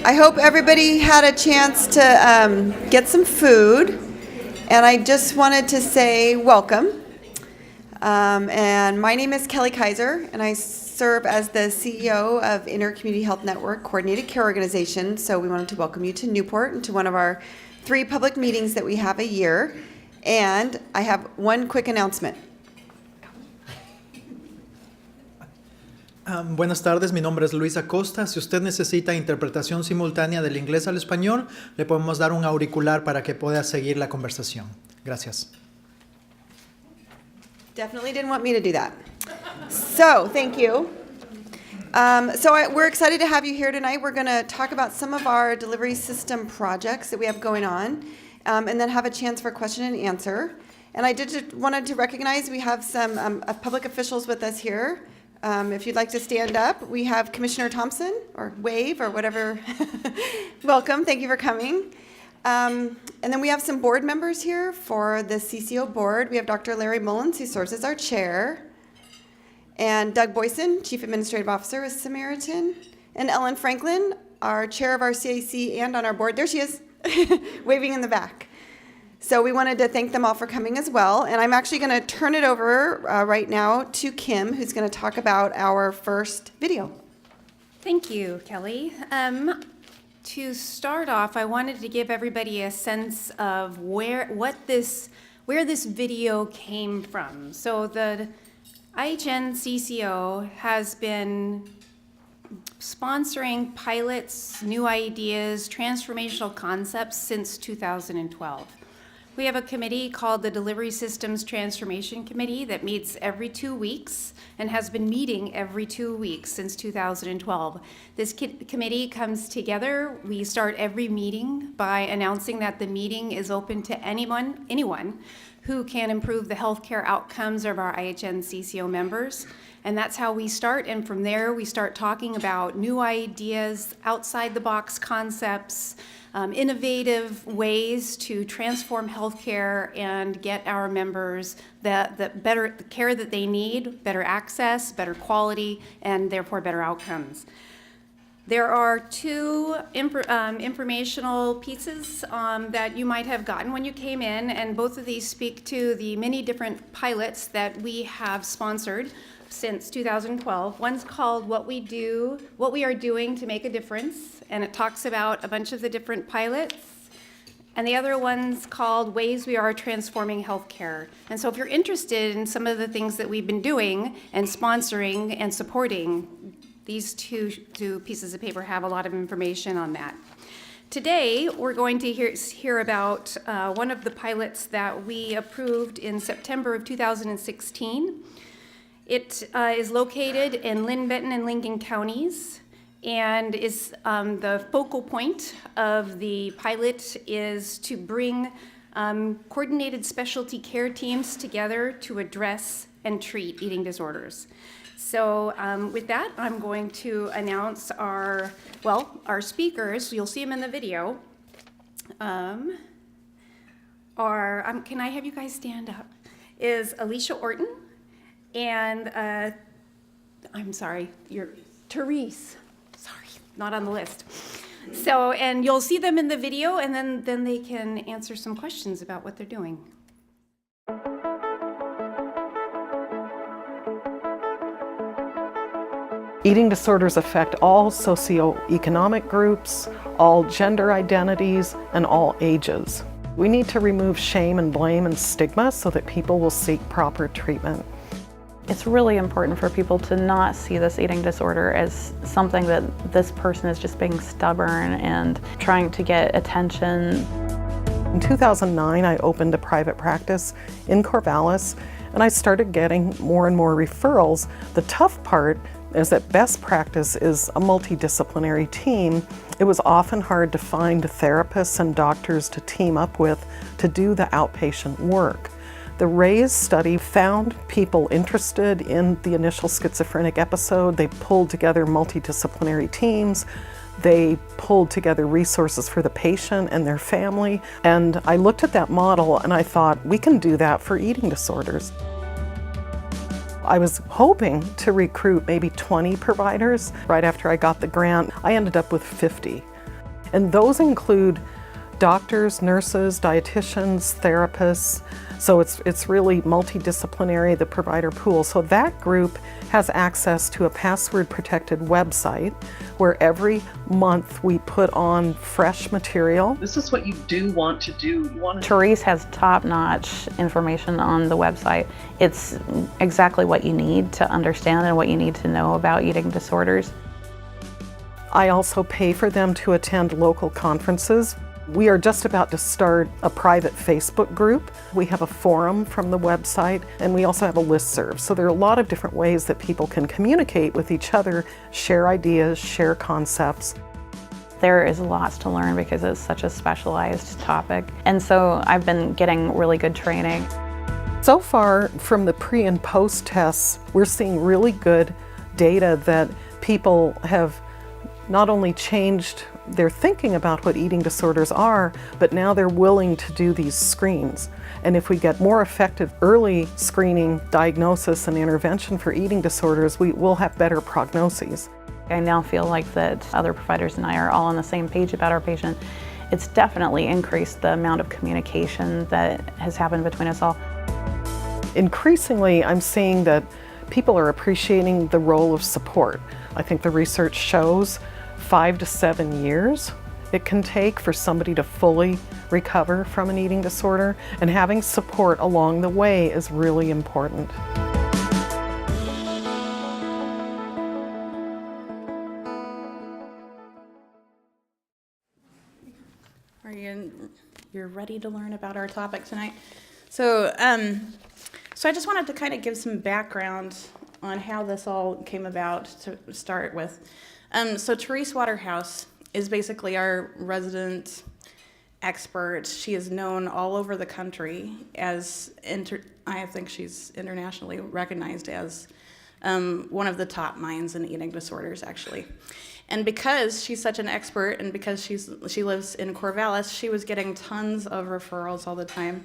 I hope everybody had a chance to get some food, and I just wanted to say welcome. And my name is Kelly Kaiser, and I serve as the CEO of Intercommunity Health Network Coordinated Care Organization. So we wanted to welcome you to Newport and to one of our 3 public meetings that we have a year. And I have one quick announcement. Buenas tardes, mi nombre es Luis Acosta. Si usted necesita interpretación simultánea del inglés al español, le podemos dar un auricular para que pueda seguir la conversación. Gracias. Definitely didn't want me to do that. So, thank you. We're excited to have you here tonight. We're going to talk about some of our delivery system projects that we have going on, and then have a chance for question and answer. And I wanted to recognize we have some public officials with us here. If you'd like to stand up, we have Commissioner Thompson, or wave, or whatever. Welcome, thank you for coming. And then we have some board members here for the CCO board. We have Dr. Larry Mullins, who serves as our chair, and Doug Boyson, Chief Administrative Officer with Samaritan, and Ellen Franklin, our chair of our CAC and on our board. There she is, waving in the back. So we wanted to thank them all for coming as well. And I'm actually going to turn it over right now to Kim, who's going to talk about our first video. Thank you, Kelly. To start off, I wanted to give everybody a sense of where this video came from. So the IHN-CCO has been sponsoring pilots, new ideas, transformational concepts since 2012. We have a committee called the Delivery Systems Transformation Committee that meets every 2 weeks and has been meeting every 2 weeks since 2012. This committee comes together. We start every meeting by announcing that the meeting is open to anyone who can improve the healthcare outcomes of our IHN-CCO members. And that's how we start, and from there we start talking about new ideas, outside the box concepts, innovative ways to transform healthcare and get our members the care that they need, better access, better quality, and therefore better outcomes. There are 2 informational pieces that you might have gotten when you came in, and both of these speak to the many different pilots that we have sponsored since 2012. One's called What We Are Doing to Make a Difference, and it talks about a bunch of the different pilots. And the other one's called Ways We Are Transforming Healthcare. And so if you're interested in some of the things that we've been doing and sponsoring and supporting, these two pieces of paper have a lot of information on that. Today, we're going to hear about one of the pilots that we approved in September of 2016. It is located in Lynn, Benton, and Lincoln counties, and is the focal point of the pilot is to bring coordinated specialty care teams together to address and treat eating disorders. So with that, I'm going to announce our speakers. You'll see them in the video. Can I have you guys stand up? Is Alicia Orton. And I'm sorry, you're Therese. Sorry, not on the list. So, and you'll see them in the video, and then they can answer some questions about what they're doing. Eating disorders affect all socioeconomic groups, all gender identities, and all ages. We need to remove shame and blame and stigma so that people will seek proper treatment. It's really important for people to not see this eating disorder as something that this person is just being stubborn and trying to get attention. In 2009, I opened a private practice in Corvallis, and I started getting more and more referrals. The tough part is that best practice is a multidisciplinary team. It was often hard to find therapists and doctors to team up with to do the outpatient work. The RAISE study found people interested in the initial schizophrenic episode. They pulled together multidisciplinary teams. They pulled together resources for the patient and their family. And I looked at that model and I thought, we can do that for eating disorders. I was hoping to recruit maybe 20 providers. Right after I got the grant, I ended up with 50. And those include doctors, nurses, dietitians, therapists. So it's really multidisciplinary, the provider pool. So that group has access to a password-protected website where every month we put on fresh material. This is what you do want to do. You want to Therese has top-notch information on the website. It's exactly what you need to understand and what you need to know about eating disorders. I also pay for them to attend local conferences. We are just about to start a private Facebook group. We have a forum from the website, and we also have a listserv. So there are a lot of different ways that people can communicate with each other, share ideas, share concepts. There is lots to learn because it's such a specialized topic. And so I've been getting really good training. So far, from the pre and post tests, we're seeing really good data that people have not only changed their thinking about what eating disorders are, but now they're willing to do these screens. And if we get more effective early screening, diagnosis, and intervention for eating disorders, we will have better prognoses. I now feel like that other providers and I are all on the same page about our patient. It's definitely increased the amount of communication that has happened between us all. Increasingly, I'm seeing that people are appreciating the role of support. I think the research shows 5 to 7 years it can take for somebody to fully recover from an eating disorder, and having support along the way is really important. You're ready to learn about our topic tonight? So I just wanted to kind of give some background on how this all came about to start with. So Therese Waterhouse is basically our resident expert. She is known all over the country as, I think she's internationally recognized as one of the top minds in eating disorders, actually. And because she's such an expert and because she lives in Corvallis, she was getting tons of referrals all the time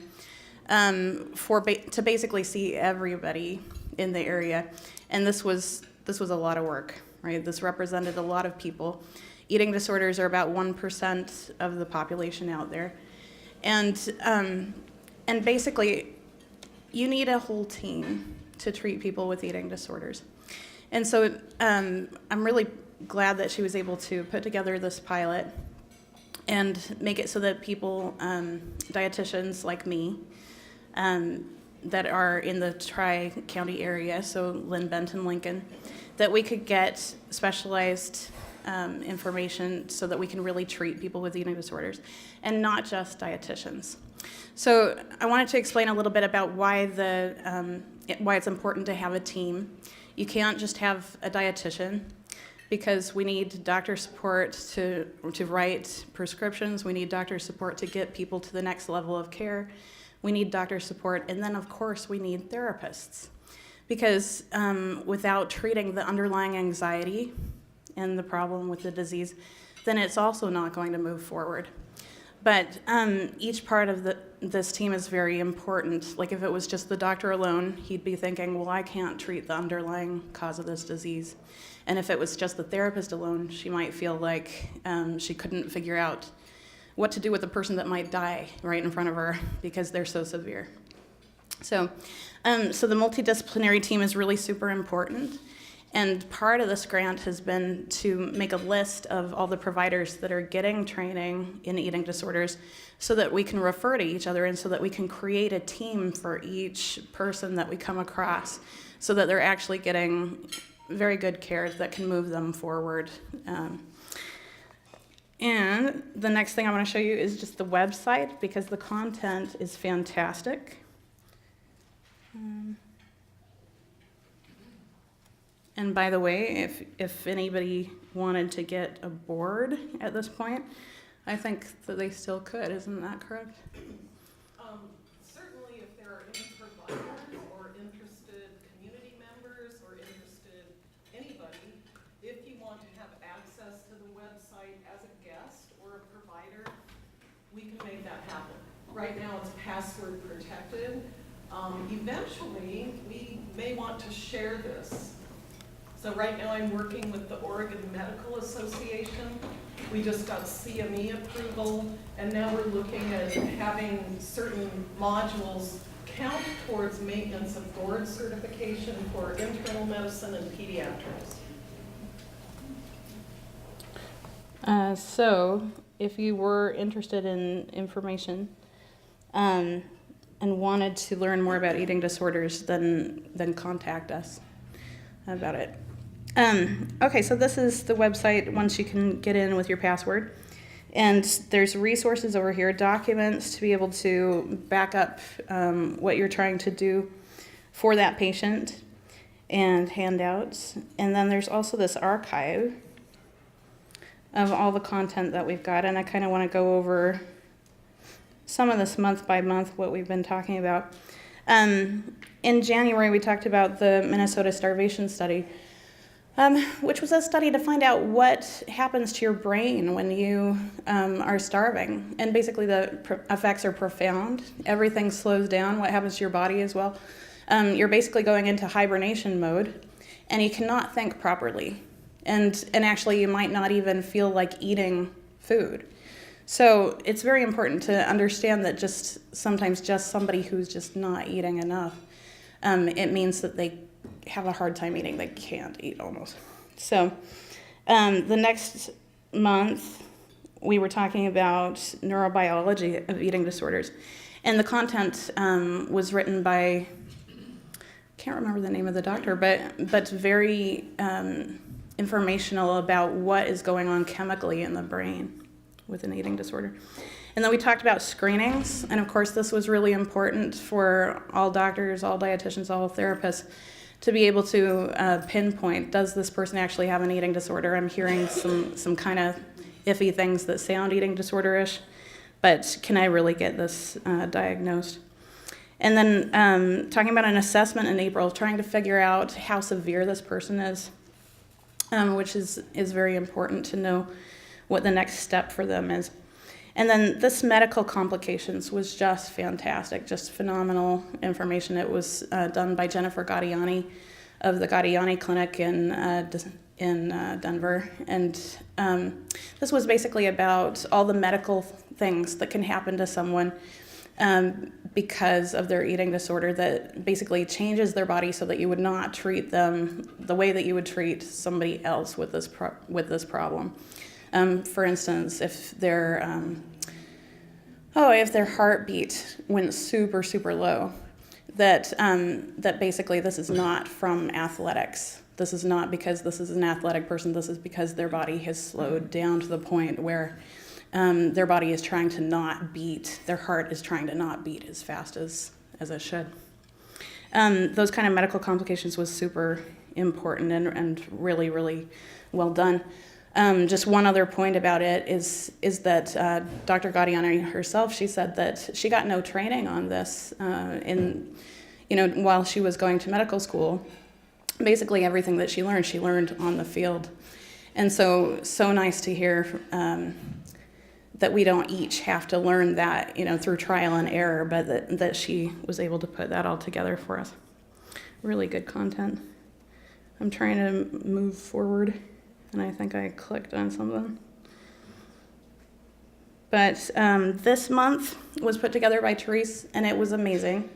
to basically see everybody in the area. And this was a lot of work, right? This represented a lot of people. Eating disorders are about 1% of the population out there. And basically, you need a whole team to treat people with eating disorders. And so I'm really glad that she was able to put together this pilot and make it so that people, dietitians like me, that are in the Tri-County area, so Lynn, Benton, Lincoln, that we could get specialized information so that we can really treat people with eating disorders, and not just dietitians. So I wanted to explain a little bit about why it's important to have a team. You can't just have a dietitian, because we need doctor support to write prescriptions. We need doctor support to get people to the next level of care. We need doctor support, and then of course we need therapists, because without treating the underlying anxiety and the problem with the disease, then it's also not going to move forward. But each part of this team is very important. Like if it was just the doctor alone, he'd be thinking, well, I can't treat the underlying cause of this disease. And if it was just the therapist alone, she might feel like she couldn't figure out what to do with a person that might die right in front of her because they're so severe. So the multidisciplinary team is really super important. And part of this grant has been to make a list of all the providers that are getting training in eating disorders so that we can refer to each other and so that we can create a team for each person that we come across so that they're actually getting very good care that can move them forward. And the next thing I want to show you is just the website, because the content is fantastic. And by the way, if anybody wanted to get a board at this point, I think that they still could. Isn't that correct? Certainly, if there are any providers or interested community members or interested anybody, if you want to have access to the website as a guest or a provider, we can make that happen. Right now, it's password protected. Eventually, we may want to share this. So right now I'm working with the Oregon Medical Association We just got CME approval, and now we're looking at having certain modules count towards maintenance of board certification for internal medicine and pediatrics. So, if you were interested in information and wanted to learn more about eating disorders, then contact us about it. Okay, so this is the website once you can get in with your password. And there's resources over here, documents to be able to back up what you're trying to do for that patient, and handouts. And then there's also this archive of all the content that we've got. And I kind of want to go over some of this month by month, what we've been talking about. In January, we talked about the Minnesota Starvation study, which was a study to find out what happens to your brain when you are starving. And basically the effects are profound. Everything slows down. What happens to your body as well? You're basically going into hibernation mode, and you cannot think properly. And actually, you might not even feel like eating food. So it's very important to understand that sometimes somebody who's just not eating enough, it means that they have a hard time eating. They can't eat almost. So the next month, we were talking about neurobiology of eating disorders. And the content was written by, can't remember the name of the doctor, but very informational about what is going on chemically in the brain with an eating disorder. And then we talked about screenings, and of course this was really important for all doctors, all dietitians, all therapists to be able to pinpoint, does this person actually have an eating disorder? I'm hearing some kind of iffy things that sound eating disorder-ish, but can I really get this diagnosed? And then talking about an assessment in April, trying to figure out how severe this person is, which is very important to know what the next step for them is. And then this medical complications was just fantastic, just phenomenal information. It was done by Jennifer Gaudiani of the Gaudiani Clinic in Denver. And this was basically about all the medical things that can happen to someone because of their eating disorder that basically changes their body so that you would not treat them the way that you would treat somebody else with this problem. For instance, if their heartbeat went super, super low, that basically this is not from athletics. This is not because this is an athletic person. This is because their body has slowed down to the point where their body is trying to not beat, their heart is trying to not beat as fast as it should. Those kind of medical complications was super important and really, really well done. Just one other point about it is that Dr. Gaudiani herself, she said that she got no training on this while she was going to medical school. Basically everything that she learned on the field. And so nice to hear that we don't each have to learn that, through trial and error, but that she was able to put that all together for us. Really good content. I'm trying to move forward, and I think I clicked on something. But this month was put together by Therese, and it was amazing.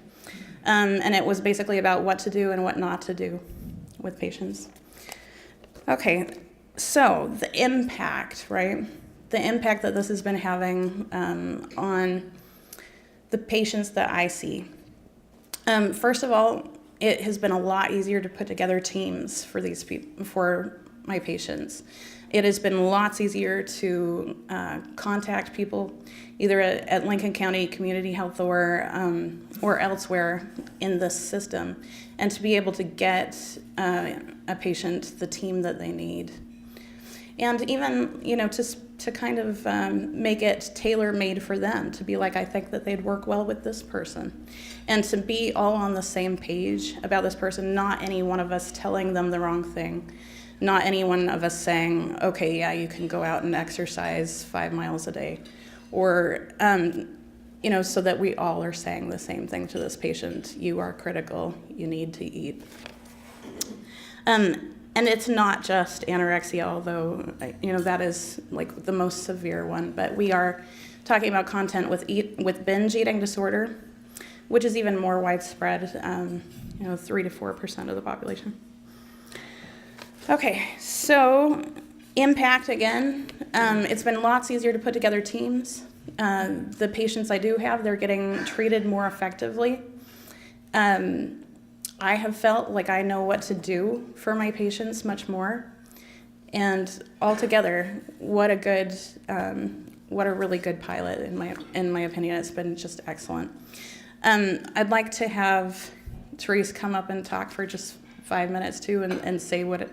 And it was basically about what to do and what not to do with patients. Okay, so the impact, right? The impact that this has been having on the patients that I see. First of all, it has been a lot easier to put together teams for these people, for my patients. It has been lots easier to contact people, either at Lincoln County Community Health or elsewhere in this system, and to be able to get a patient the team that they need. And even, to kind of make it tailor-made for them, to be like, I think that they'd work well with this person. And to be all on the same page about this person, not any one of us telling them the wrong thing, not any one of us saying, okay, yeah, you can go out and exercise 5 miles a day, or, so that we all are saying the same thing to this patient. You are critical, you need to eat. And it's not just anorexia, although, that is like the most severe one, but we are talking about content with binge eating disorder, which is even more widespread, 3 to 4% of the population. Okay, so impact again. It's been lots easier to put together teams. The patients I do have, they're getting treated more effectively. I have felt like I know what to do for my patients much more. And altogether, what a really good pilot in my opinion. It's been just excellent. I'd like to have Therese come up and talk for just 5 minutes too, and say what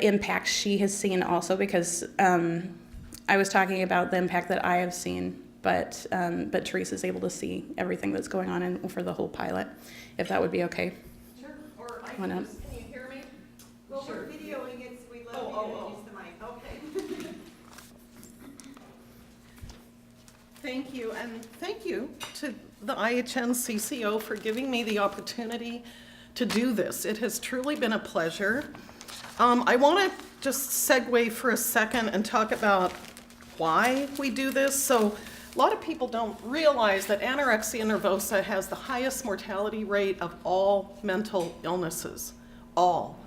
impact she has seen also, because I was talking about the impact that I have seen, but Therese is able to see everything that's going on for the whole pilot, if that would be okay. Sure, or I Why can not? just, can you hear me? Well, we're videoing it, so we love you to use the mic. Okay. Thank you, and thank you to the IHN-CCO for giving me the opportunity to do this. It has truly been a pleasure. I want to just segue for a second and talk about why we do this. So a lot of people don't realize that anorexia nervosa has the highest mortality rate of all mental illnesses, all.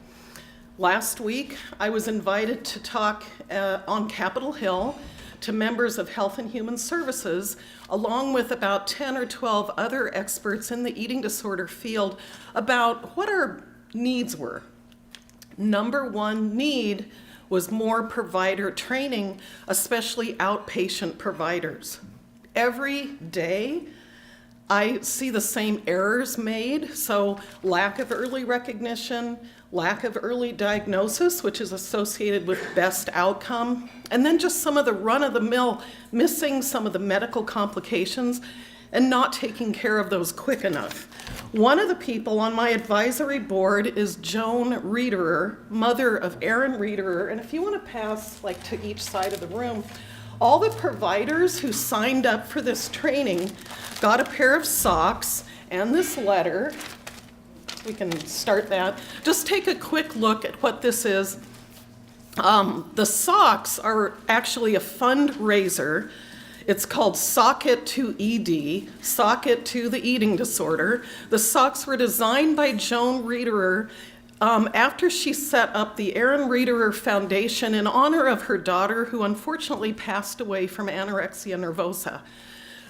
Last week, I was invited to talk on Capitol Hill to members of Health and Human Services, along with about 10 or 12 other experts in the eating disorder field, about what our needs were. Number one need was more provider training, especially outpatient providers. Every day, I see the same errors made, so lack of early recognition, lack of early diagnosis, which is associated with best outcome, and then just some of the run-of-the-mill, missing some of the medical complications and not taking care of those quick enough. One of the people on my advisory board is Joan Reederer, mother of Aaron Reederer, and if you want to pass to each side of the room, all the providers who signed up for this training got a pair of socks and this letter. We can start that. Just take a quick look at what this is. The socks are actually a fundraiser. It's called Sock It to ED, Sock It to the Eating Disorder. The socks were designed by Joan Reederer after she set up the Aaron Reederer Foundation in honor of her daughter, who unfortunately passed away from anorexia nervosa.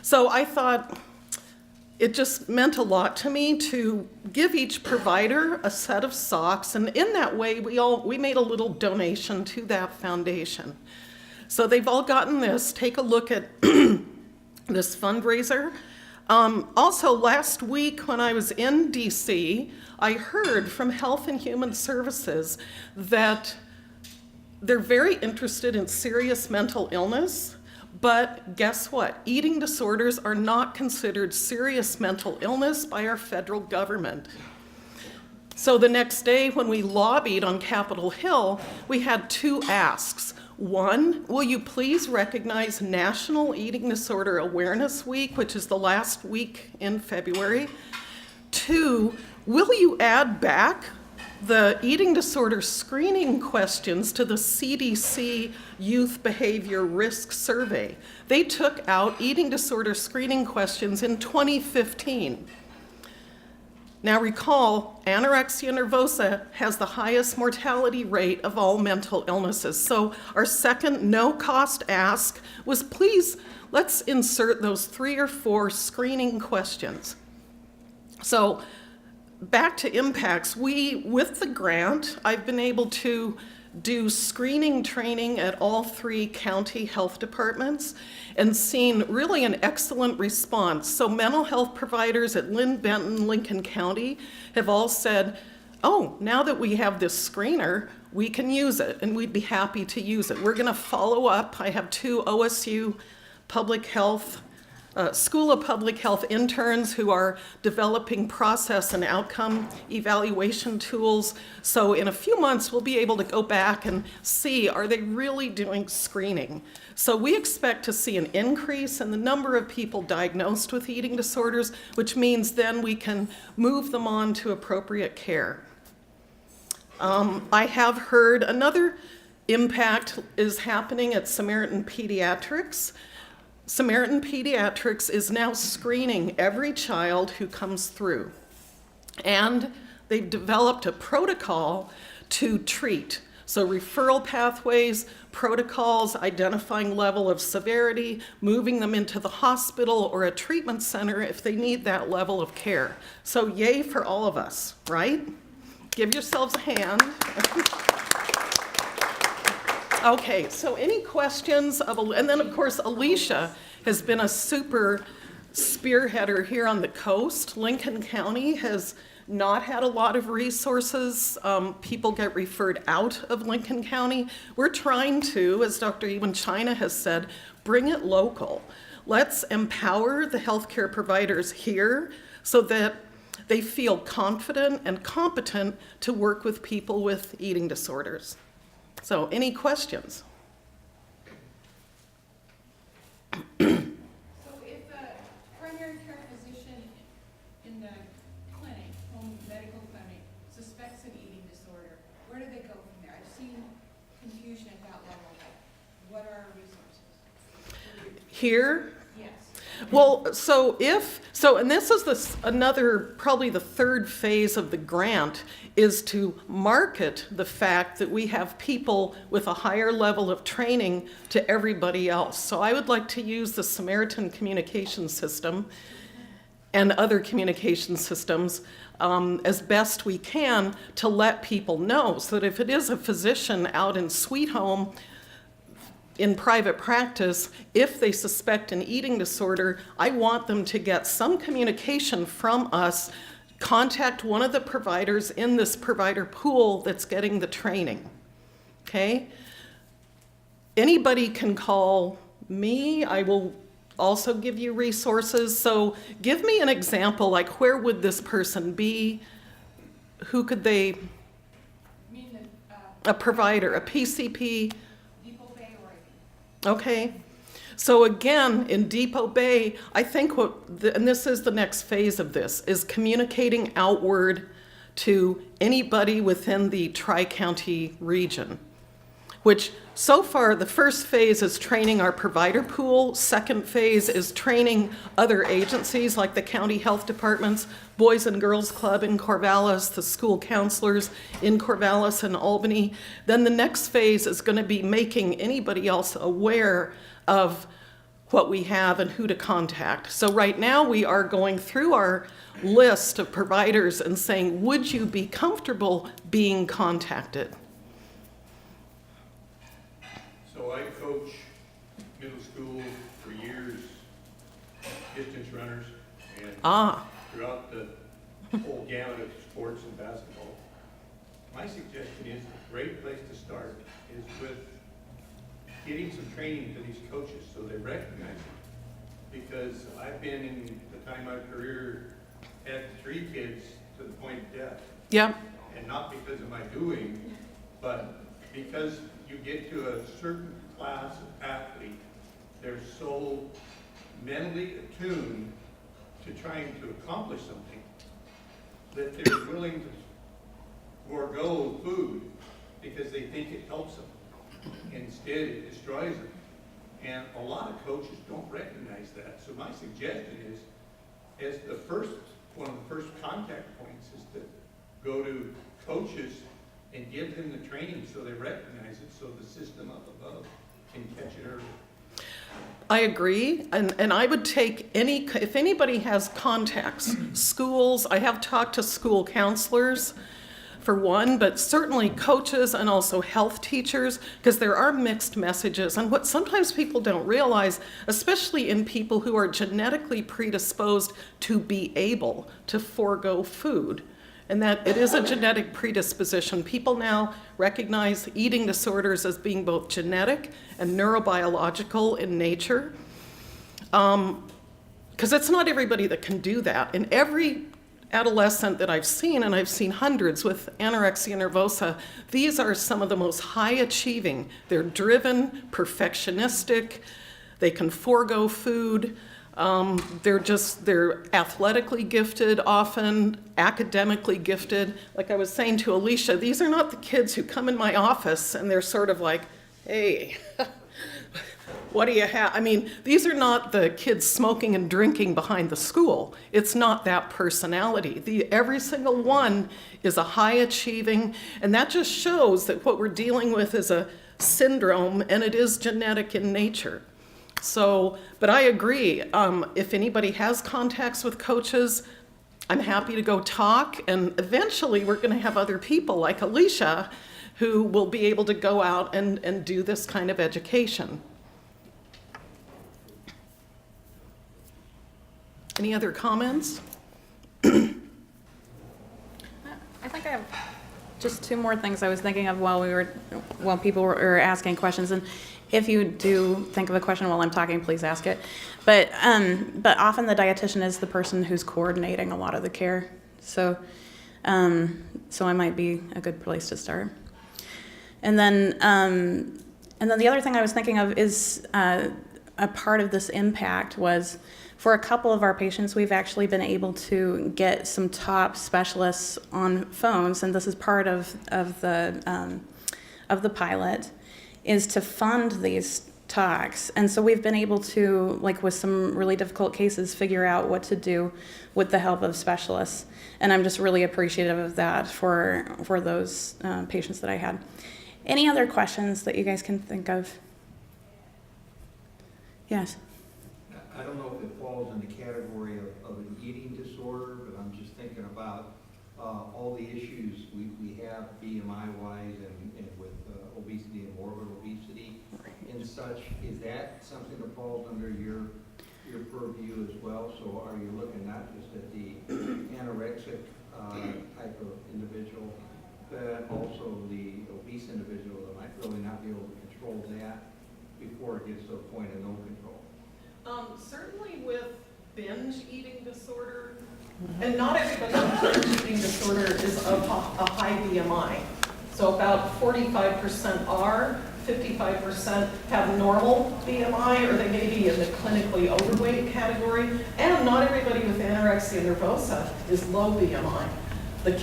So I thought it just meant a lot to me to give each provider a set of socks, and in that way we made a little donation to that foundation. So they've all gotten this. Take a look at this fundraiser. Also, last week when I was in DC, I heard from Health and Human Services that they're very interested in serious mental illness, but guess what? Eating disorders are not considered serious mental illness by our federal government. So the next day when we lobbied on Capitol Hill, we had two asks. One, will you please recognize National Eating Disorder Awareness Week, which is the last week in February? Two, will you add back the eating disorder screening questions to the CDC Youth Behavior Risk Survey? They took out eating disorder screening questions in 2015. Now recall, anorexia nervosa has the highest mortality rate of all mental illnesses. So our second no-cost ask was, please, let's insert those 3 or 4 screening questions. So back to impacts, with the grant, I've been able to do screening training at all 3 county health departments and seen really an excellent response. So mental health providers at Lynn, Benton, Lincoln County have all said, oh, now that we have this screener, we can use it and we'd be happy to use it. We're gonna follow up. I have 2 OSU public health School of Public Health interns who are developing process and outcome evaluation tools. So in a few months, we'll be able to go back and see, are they really doing screening? So we expect to see an increase in the number of people diagnosed with eating disorders, which means then we can move them on to appropriate care. I have heard another impact is happening at Samaritan Pediatrics. Samaritan Pediatrics is now screening every child who comes through. And they've developed a protocol to treat. So referral pathways, protocols, identifying level of severity, moving them into the hospital or a treatment center if they need that level of care. So yay for all of us, right? Give yourselves a hand. Okay, so any questions and then of course Alicia has been a super spearheader here on the coast. Lincoln County has not had a lot of resources. People get referred out of Lincoln County. We're trying to, as Dr. Ewan China has said, bring it local. Let's empower the healthcare providers here so that they feel confident and competent to work with people with eating disorders. So, any questions? So if a primary care physician in the clinic, home medical clinic, suspects an eating disorder, where do they go from there? I've seen confusion at that level. Like, what are our resources? Here? Yes. Well, and this is another, probably the third phase of the grant, is to market the fact that we have people with a higher level of training to everybody else. So I would like to use the Samaritan communication system and other communication systems as best we can to let people know, so that if it is a physician out in Sweet Home in private practice, if they suspect an eating disorder, I want them to get some communication from us. Contact one of the providers in this provider pool that's getting the training, okay? Anybody can call me. I will also give you resources. So give me an example, like where would this person be? Who could they, You mean the a provider, a PCP? Depot Bay or Oregon? Okay. So again, in Depot Bay, I think and this is the next phase of this, is communicating outward to anybody within the Tri-County region, which so far the first phase is training our provider pool. Second phase is training other agencies like the county health departments, Boys and Girls Club in Corvallis, the school counselors in Corvallis and Albany. Then the next phase is going to be making anybody else aware of what we have and who to contact. So right now we are going through our list of providers and saying, would you be comfortable being contacted? So I coach middle school for years, distance runners, and throughout the whole gamut of sports and basketball. My suggestion is a great place to start is with getting some training to these coaches so they recognize it. Because I've been in the time of my career had 3 kids to the point of death. Yeah. And not because of my doing, but because you get to a certain class of athlete, they're so mentally attuned to trying to accomplish something that they're willing to forego food because they think it helps them. Instead, it destroys them. And a lot of coaches don't recognize that. So my suggestion is, as one of the first contact points is to go to coaches and give them the training so they recognize it, so the system up above can catch it early. I agree, and I would take if anybody has contacts, schools, I have talked to school counselors for one, but certainly coaches and also health teachers, because there are mixed messages. And what sometimes people don't realize, especially in people who are genetically predisposed to be able to forego food, and that it is a genetic predisposition. People now recognize eating disorders as being both genetic and neurobiological in nature, because it's not everybody that can do that. And every adolescent that I've seen, and I've seen hundreds with anorexia nervosa, these are some of the most high achieving. They're driven, perfectionistic, they can forego food. They're athletically gifted often, academically gifted. Like I was saying to Alicia, these are not the kids who come in my office and they're sort of like, hey, what do you have? I mean, these are not the kids smoking and drinking behind the school. It's not that personality. Every single one is a high achieving, and that just shows that what we're dealing with is a syndrome, and it is genetic in nature. So, but I agree, if anybody has contacts with coaches, I'm happy to go talk, and eventually we're gonna have other people like Alicia who will be able to go out and do this kind of education. Any other comments? I think I have just two more things I was thinking of while people were asking questions. And if you do think of a question while I'm talking, please ask it. But often the dietitian is the person who's coordinating a lot of the care. So I might be a good place to start. And then the other thing I was thinking of is a part of this impact was, for a couple of our patients, we've actually been able to get some top specialists on phones, and this is part of the pilot, is to fund these talks. And so we've been able to, like with some really difficult cases, figure out what to do with the help of specialists. And I'm just really appreciative of that for those patients that I had. Any other questions that you guys can think of? Yes. I don't know if it falls in the category of an eating disorder, but I'm just thinking about all the issues we have BMI-wise and with obesity and morbid obesity and such. Is that something that falls under your purview as well? So are you looking not just at the anorexic type of individual, but also the obese individual that might really not be able to control that before it gets to a point of no control? Certainly with binge eating disorder, and not everybody with binge eating disorder is of a high BMI. So about 45% are, 55% have normal BMI, or they may be in the clinically overweight category, and not everybody with anorexia nervosa is low BMI. The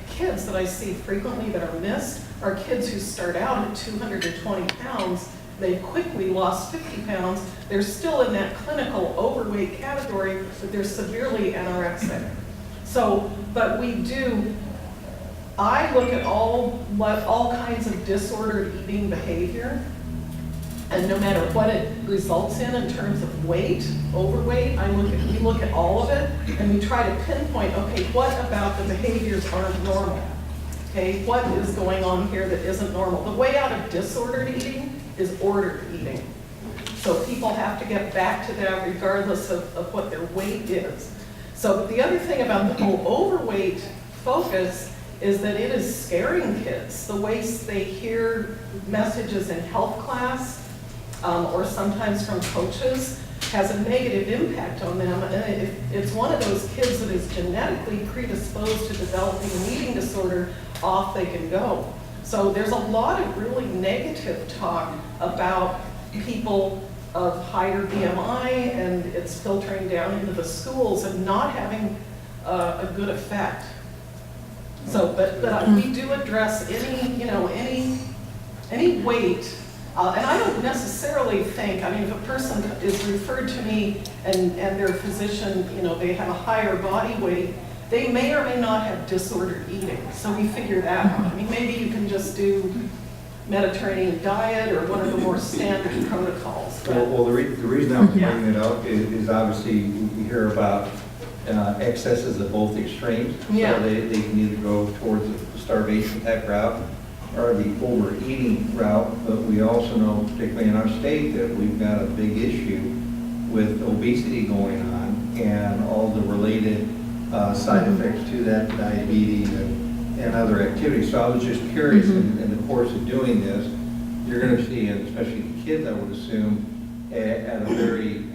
kids that I see frequently that are missed are kids who start out at 220 pounds. They've quickly lost 50 pounds. They're still in that clinical overweight category, but they're severely anorexic. So, but I look at all kinds of disordered eating behavior, and no matter what it results in terms of weight, overweight, we look at all of it, and we try to pinpoint, okay, what about the behaviors aren't normal? Okay, what is going on here that isn't normal? The way out of disordered eating is ordered eating. So people have to get back to that regardless of what their weight is. So the other thing about the whole overweight focus is that it is scaring kids. The way they hear messages in health class or sometimes from coaches has a negative impact on them. And if it's one of those kids that is genetically predisposed to developing an eating disorder, off they can go. So there's a lot of really negative talk about people of higher BMI, and it's filtering down into the schools and not having a good effect. So, but we do address any weight, and I don't necessarily think, I mean, if a person is referred to me and their physician, they have a higher body weight, they may or may not have disordered eating. So we figure that out. I mean, maybe you can just do Mediterranean diet or one of the more standard protocols. Well, the reason I was bringing it up is obviously we hear about excesses of both extremes. Yeah. So they can either go towards the starvation type route or the overeating route. But we also know, particularly in our state, that we've got a big issue with obesity going on and all the related side effects to that, diabetes and other activities. So I was just curious, in the course of doing this, you're going to see, and especially the kids, I would assume, at a very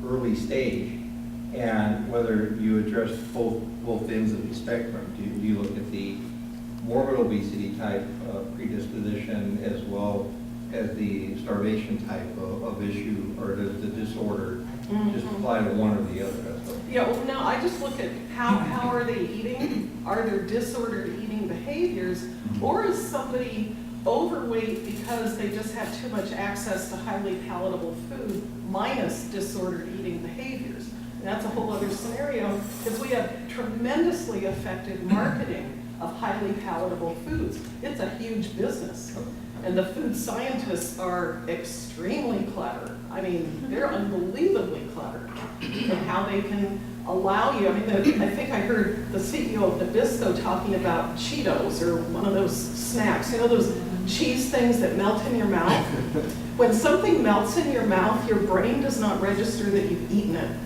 early stage, and whether you address both ends of the spectrum. Do you look at the morbid obesity type predisposition as well as the starvation type of issue, or does the disorder Just apply to one or the other, that's all. Yeah, well, no, I just look at how are they eating? Are there disordered eating behaviors? Or is somebody overweight because they just have too much access to highly palatable food minus disordered eating behaviors? And that's a whole other scenario because we have tremendously effective marketing of highly palatable foods. It's a huge business. And the food scientists are extremely clever. I mean, they're unbelievably clever in how they can allow you. I mean, I think I heard the CEO of Nabisco talking about Cheetos or one of those snacks. You know, those cheese things that melt in your mouth? When something melts in your mouth, your brain does not register that you've eaten it.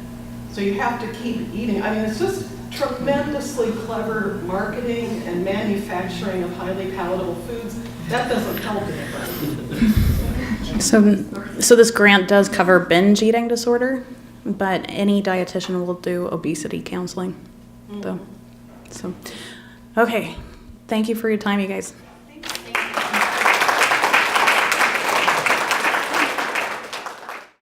So you have to keep eating. I mean, it's just tremendously clever marketing and manufacturing of highly palatable foods. That doesn't help anybody. So this grant does cover binge eating disorder, but any dietitian will do obesity counseling, though. So, okay. Thank you for your time, you guys.